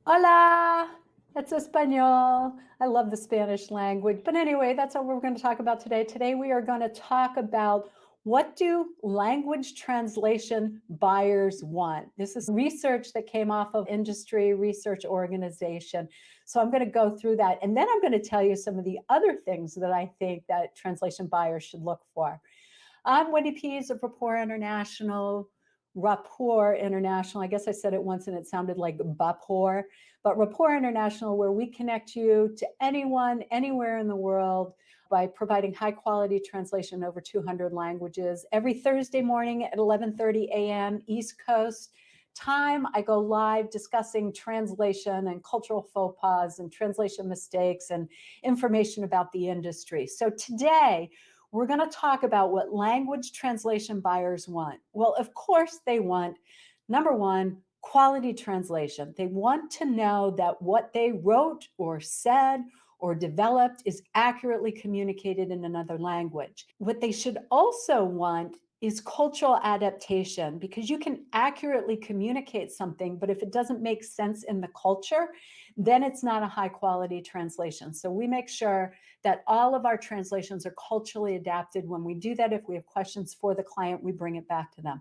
Hola, it's Espanol. I love the Spanish language. But anyway, that's what we're going to talk about today. Today, we are going to talk about what do language translation buyers want? This is research that came off of industry research organization. So I'm going to go through that. And then I'm going to tell you some of the other things that I think that translation buyers should look for. I'm Wendy Pease of Rapport International. I guess I said it once and it sounded like Bapor, but Rapport International, where we connect you to anyone, anywhere in the world by providing high quality translation in over 200 languages. Every Thursday morning at 11:30 a.m. East Coast time, I go live discussing translation and cultural faux pas and translation mistakes and information about the industry. So today, we're going to talk about what language translation buyers want. Well, of course, they want, number one, quality translation. They want to know that what they wrote or said or developed is accurately communicated in another language. What they should also want is cultural adaptation, because you can accurately communicate something, but if it doesn't make sense in the culture, then it's not a high quality translation. So we make sure that all of our translations are culturally adapted. When we do that, if we have questions for the client, we bring it back to them.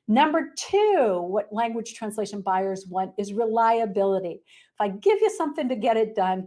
Number two, what language translation buyers want is reliability. If I give you something to get it done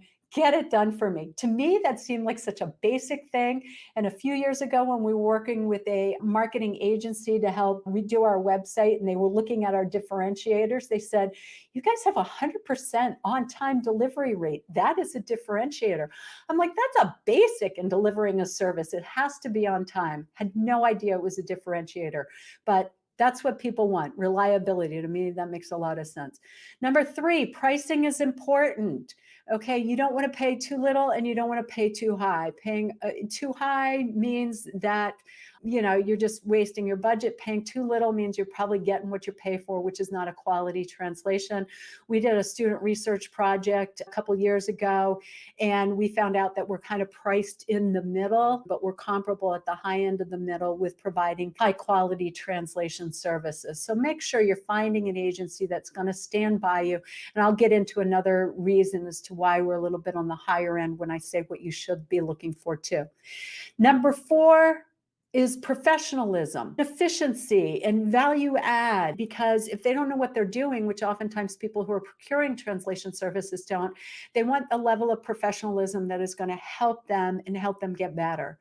for me. To me, that seemed like such a basic thing. And a few years ago, when we were working with a marketing agency to help redo our website, and they were looking at our differentiators, they said, "You guys have 100% on-time delivery rate. That is a differentiator." I'm like, that's a basic in delivering a service. It has to be on time. Had no idea it was a differentiator, but that's what people want, reliability. To me, that makes a lot of sense. Number three, pricing is important. Okay, you don't want to pay too little and you don't want to pay too high. Paying too high means that you're just wasting your budget. Paying too little means you're probably getting what you pay for, which is not a quality translation. We did a student research project a couple years ago, and we found out that we're kind of priced in the middle, but we're comparable at the high end of the middle with providing high quality translation services. So make sure you're finding an agency that's going to stand by you. And I'll get into another reason as to why we're a little bit on the higher end when I say what you should be looking for too. Number four is professionalism, efficiency, and value add. Because if they don't know what they're doing, which oftentimes people who are procuring translation services don't, they want a level of professionalism that is going to help them and help them get better.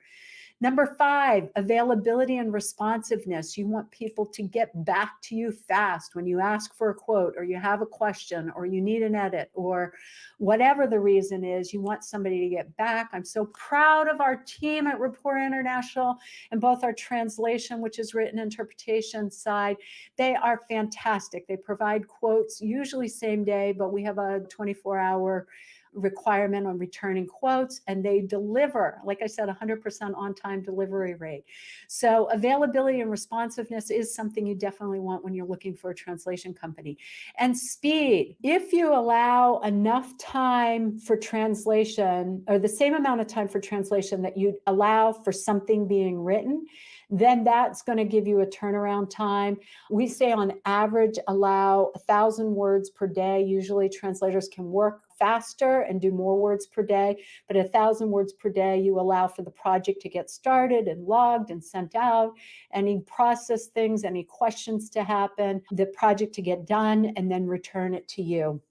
Number five, availability and responsiveness. You want people to get back to you fast when you ask for a quote or you have a question or you need an edit or whatever the reason is. You want somebody to get back. I'm so proud of our team at Rapport International and both our translation, which is written interpretation side. They are fantastic. They provide quotes usually same day, but we have a 24-hour requirement on returning quotes, and they deliver, like I said, 100% on-time delivery rate. So availability and responsiveness is something you definitely want when you're looking for a translation company. And speed. If you allow enough time for translation, or the same amount of time for translation that you'd allow for something being written, then that's going to give you a turnaround time. We say on average allow 1,000 words per day. Usually translators can work faster and do more words per day, but 1,000 words per day you allow for the project to get started and logged and sent out, any process things, any questions to happen, the project to get done, and then return it to you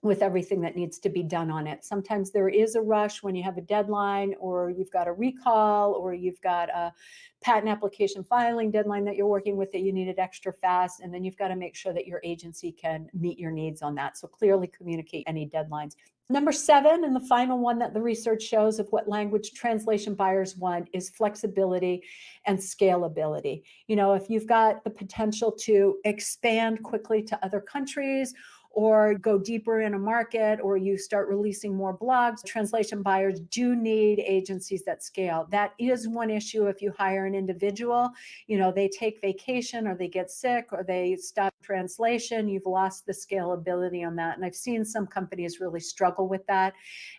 with everything that needs to be done on it. Sometimes there is a rush when you have a deadline, or you've got a recall, or you've got a patent application filing deadline that you're working with that you need it extra fast, and then you've got to make sure that your agency can meet your needs on that. So clearly communicate any deadlines. Number seven, and the final one that the research shows of what language translation buyers want, is flexibility and scalability. If you've got the potential to expand quickly to other countries, or go deeper in a market, or you start releasing more blogs, translation buyers do need agencies that scale. That is one issue if you hire an individual. They take vacation or they get sick or they stop translation, you've lost the scalability on that. And I've seen some companies really struggle with that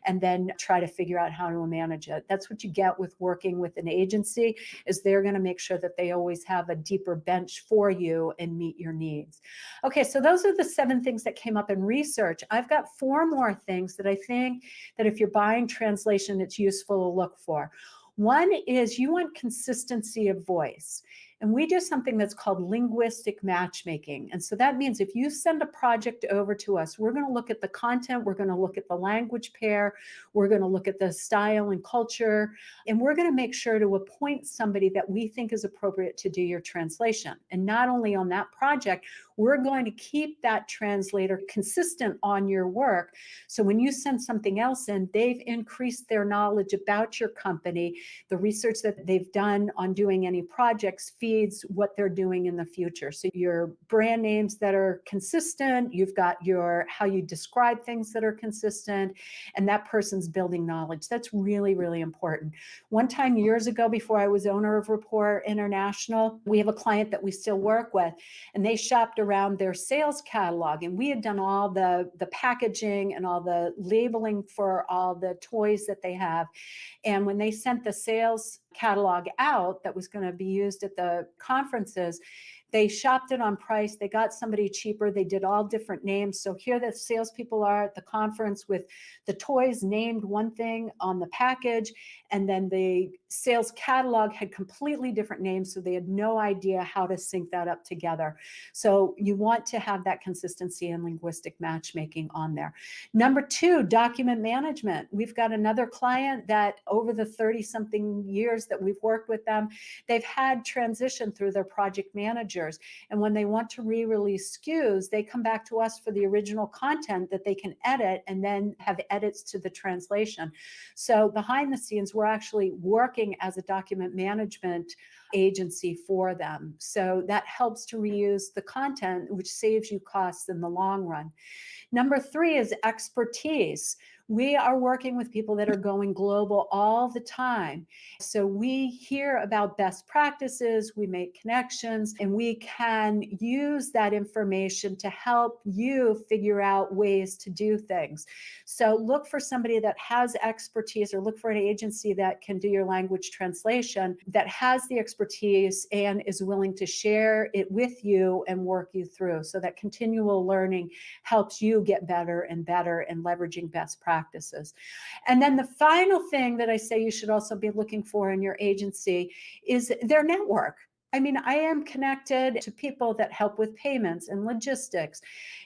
and then try to figure out how to manage it. That's what you get with working with an agency, is they're going to make sure that they always have a deeper bench for you and meet your needs. Okay, so those are the 7 things that came up in research. I've got 4 more things that I think that if you're buying translation, it's useful to look for. One is you want consistency of voice. And we do something that's called linguistic matchmaking. And so that means if you send a project over to us, we're going to look at the content, we're going to look at the language pair, we're going to look at the style and culture, and we're going to make sure to appoint somebody that we think is appropriate to do your translation. And not only on that project, we're going to keep that translator consistent on your work. So when you send something else in, they've increased their knowledge about your company. The research that they've done on doing any projects feeds what they're doing in the future. So your brand names that are consistent, you've got your how you describe things that are consistent, and that person's building knowledge. That's really, really important. One time years ago, before I was owner of Rapport International, we have a client that we still work with, and they shopped around their sales catalog, and we had done all the packaging and all the labeling for all the toys that they have. And when they sent the sales catalog out that was going to be used at the conferences, they shopped it on price. They got somebody cheaper. They did all different names. So here the salespeople are at the conference with the toys named one thing on the package, and then the sales catalog had completely different names. So they had no idea how to sync that up together. So you want to have that consistency and linguistic matchmaking on there. Number 2, document management. We've got another client that over the 30-something years that we've worked with them, they've had transition through their project managers. And when they want to re-release SKUs, they come back to us for the original content that they can edit and then have edits to the translation. So behind the scenes, we're actually working as a document management agency for them. So that helps to reuse the content, which saves you costs in the long run. Number 3 is expertise. We are working with people that are going global all the time. So we hear about best practices, we make connections, and we can use that information to help you figure out ways to do things. So look for somebody that has expertise, or look for an agency that can do your language translation, that has the expertise and is willing to share it with you and work you through. So that continual learning helps you get better and better and leveraging best practices. And then the final thing that I say you should also be looking for in your agency is their network. I mean, I am connected to people that help with payments and logistics,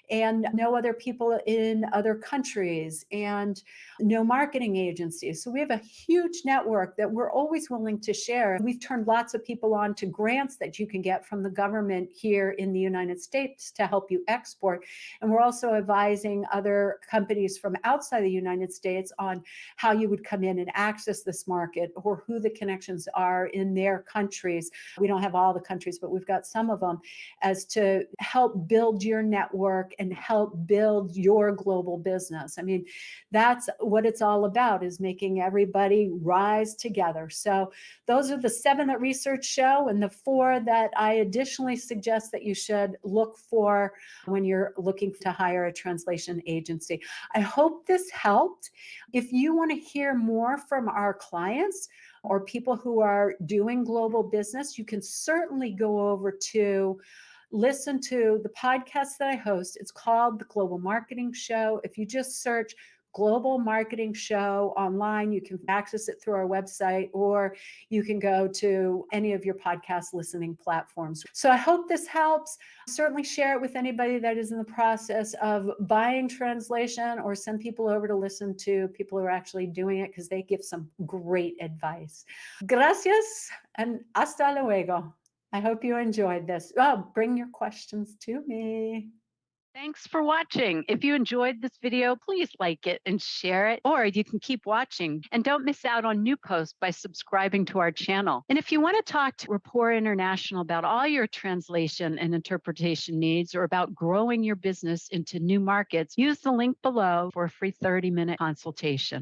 and know other people in other countries, and know marketing agencies. So we have a huge network that we're always willing to share. We've turned lots of people on to grants that you can get from the government here in the United States to help you export. And we're also advising other companies from outside the United States on how you would come in and access this market, or who the connections are in their countries. We don't have all the countries, but we've got some of them, as to help build your network and help build your global business. I mean, that's what it's all about, is making everybody rise together. So those are the 7 that research show, and the 4 that I additionally suggest that you should look for when you're looking to hire a translation agency. I hope this helped. If you want to hear more from our clients or people who are doing global business, you can certainly go over to listen to the podcast that I host. It's called The Global Marketing Show. If you just search Global Marketing Show online, you can access it through our website, or you can go to any of your podcast listening platforms. So I hope this helps. Certainly share it with anybody that is in the process of buying translation, or send people over to listen to people who are actually doing it, because they give some great advice. Gracias and hasta luego. I hope you enjoyed this. Oh, bring your questions to me. Thanks for watching. If you enjoyed this video, please like it and share it, or you can keep watching. And don't miss out on new posts by subscribing to our channel. And if you want to talk to Rapport International about all your translation and interpretation needs, or about growing your business into new markets, use the link below for a free 30-minute consultation.